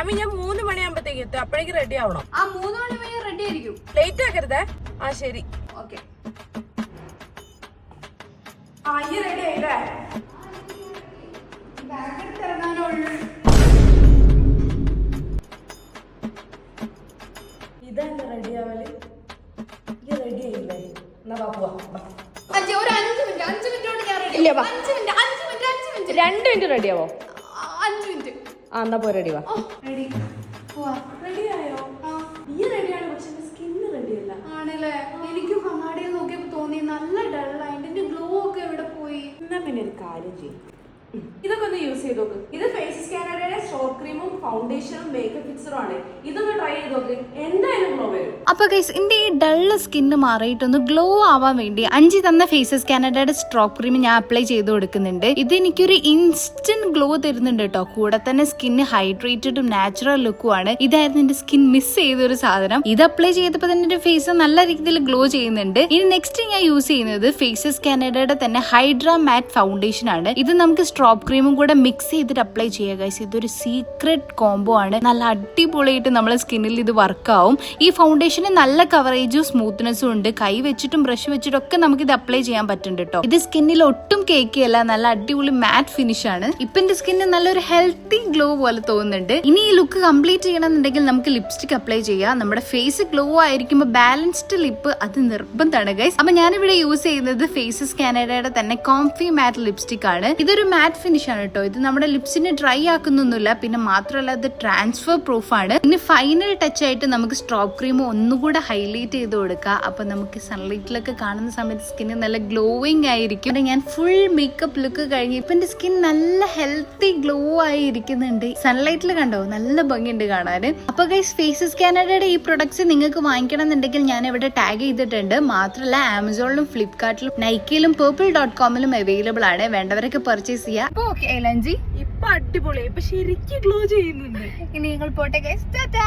യാമി ഞാൻ 3 മണിയാകുമ്പോഴത്തേക്ക് എത്തും, അപ്പോഴേക്ക് റെഡി ആവണം. 3 മണി വരെ റെഡി ആയിരിക്കും, ലേറ്റ് ആക്കരുതേ. ശരി, ഓക്കെ. ഈ റെഡി ആയില്ലേ? ഇതന്നെ റെഡി ആവല്. ഈ റെഡി ആയില്ലേ? എന്നാ പോവാ. ഒരു 5 മിനിറ്റ് കൊണ്ട് ഞാൻ റെഡി. 5 മിനിറ്റ് 2 മിനിറ്റ് റെഡി ആവോ? 5 മിനിറ്റ്. എന്നാ പോ, റെഡി വാ. റെഡി പോവാ. റെഡി ആയോ? ഈ റെഡിയാണ്, പക്ഷെ സ്കിന്ന് റെഡി അല്ല. ആണല്ലേ? എനിക്ക് കണ്ണാടിയിൽ നോക്കിയപ്പോ തോന്നി നല്ല ഡള്ളായി. ഇതിന്റെ ഗ്ലോ ഒക്കെ എവിടെ പോയി? എന്നാ പിന്നെ ഒരു കാര്യം ചെയ്യും, ഇതൊക്കെ ഒന്ന് യൂസ് ചെയ്ത് നോക്ക്. ഇത് ഫേസ് കാനഡയുടെ സ്റ്റോപ്പ് ക്രീമും ഫൗണ്ടേഷനും മേക്കപ്പ് ഫിക്സറും ആണ്. ഇതൊന്ന് ട്രൈ ചെയ്ത് നോക്ക്, എന്തായാലും ഗ്ലോ വരും. അപ്പൊ ഗൈസ്, എന്റെ ഈ ഡള്ള് സ്കിന്ന് മാറിയിട്ടൊന്ന് ഗ്ലോ ആവാൻ വേണ്ടി 5 തന്ന ഫേസസ് കാനഡയുടെ സ്ട്രോപ്പ് ക്രീം ഞാൻ അപ്ലൈ ചെയ്ത് കൊടുക്കുന്നുണ്ട്. ഇത് എനിക്കൊരു ഇൻസ്റ്റന്റ് ഗ്ലോ തരുന്നുണ്ട് കേട്ടോ. കൂടെ തന്നെ സ്കിന്ന് ഹൈഡ്രേറ്റഡും നാച്ചുറൽ ലുക്കും ആണ്. ഇതായിരുന്നു എന്റെ സ്കിൻ മിസ് ചെയ്തൊരു സാധനം. ഇത് അപ്ലൈ ചെയ്തപ്പോൾ തന്നെ എന്റെ ഫേസ് നല്ല രീതിയിൽ ഗ്ലോ ചെയ്യുന്നുണ്ട്. ഇനി നെക്സ്റ്റ് ഞാൻ യൂസ് ചെയ്യുന്നത് ഫേസസ് കാനഡയുടെ തന്നെ ഹൈഡ്ര മാറ്റ് ഫൗണ്ടേഷൻ ആണ്. ഇത് നമുക്ക് സ്ട്രോപ്പ് ക്രീമും കൂടെ മിക്സ് ചെയ്തിട്ട് അപ്ലൈ ചെയ്യുക ഗൈസ്. ഇതൊരു സീക്രട്ട് കോംബോ ആണ്. നല്ല അടിപൊളിയായിട്ട് നമ്മളെ സ്കിന്നിൽ ഇത് വർക്ക് ആവും. ഈ ഫൗണ്ടേഷന് നല്ല കവറേജും സ്മൂത്ത്നെസ്സും ഉണ്ട്. കൈ വെച്ചിട്ടും ബ്രഷ് വെച്ചിട്ടും ഒക്കെ നമുക്ക് ഇത് അപ്ലൈ ചെയ്യാൻ പറ്റുന്നുണ്ട് കേട്ടോ. ഇത് സ്കിന്നിൽ ഒട്ടും കേക്കിയല്ല, നല്ല അടിപൊളി മാറ്റ് ഫിനിഷ് ആണ്. ഇപ്പൊ എന്റെ സ്കിന്ന് നല്ലൊരു ഹെൽത്തി ഗ്ലോ പോലെ തോന്നുന്നുണ്ട്. ഇനി ഈ ലുക്ക് കംപ്ലീറ്റ് ചെയ്യണമെന്നുണ്ടെങ്കിൽ നമുക്ക് ലിപ്സ്റ്റിക് അപ്ലൈ ചെയ്യാം. നമ്മുടെ ഫേസ് ഗ്ലോ ആയിരിക്കുമ്പോൾ ബാലൻസ്ഡ് ലിപ്പ് അത് നിർബന്ധമാണ് ഗൈസ്. അപ്പൊ ഞാനിവിടെ യൂസ് ചെയ്യുന്നത് ഫേസസ് കാനഡയുടെ തന്നെ കോംഫി മാറ്റ് ലിപ്സ്റ്റിക് ആണ്. ഇതൊരു മാറ്റ് ഫിനിഷ് ആണ് കേട്ടോ. ഇത് നമ്മുടെ ലിപ്സിനെ ഡ്രൈ ആക്കുന്നൊന്നുമില്ല, പിന്നെ മാത്രമല്ല ഇത് ട്രാൻസ്ഫർ പ്രൂഫ് ആണ്. ഇനി ഫൈനൽ ടച്ച് ആയിട്ട് നമുക്ക് സ്ട്രോപ്പ് ക്രീം ഒന്നുകൂടെ ഹൈലൈറ്റ് ചെയ്ത് കൊടുക്കാം. അപ്പൊ നമുക്ക് സൺലൈറ്റിലൊക്കെ കാണുന്ന സമയത്ത് സ്കിന്ന് നല്ല ഗ്ലോയിങ് ആയിരിക്കും. ഞാൻ ഫുൾ മേക്കപ്പ് ലുക്ക് കഴിഞ്ഞ് ഇപ്പൊ എന്റെ സ്കിൻ നല്ല ഹെൽത്തി ഗ്ലോ ആയി ഇരിക്കുന്നുണ്ട്. സൺലൈറ്റിൽ കണ്ടോ, നല്ല ഭംഗിയുണ്ട് കാണാൻ. അപ്പൊ ഗൈസ്, ഫേസസ് കാനഡയുടെ ഈ പ്രൊഡക്ട്സ് നിങ്ങൾക്ക് വാങ്ങിക്കണം എന്നുണ്ടെങ്കിൽ ഞാൻ ഇവിടെ ടാഗ് ചെയ്തിട്ടുണ്ട്. മാത്രമല്ല ആമസോണിലും ഫ്ലിപ്കാർട്ടിലും നൈക്കിയിലും purple.com അവൈലബിൾ ആണ്. വേണ്ടവരൊക്കെ പർച്ചേസ് ചെയ്യാം. ഇപ്പൊ അടിപൊളി, ഇപ്പൊ ശരിക്കും ഗ്ലോ ചെയ്യുന്നുണ്ട്. ഇനി നിങ്ങൾ പോട്ടെ ഗൈസ്, ടാറ്റാ.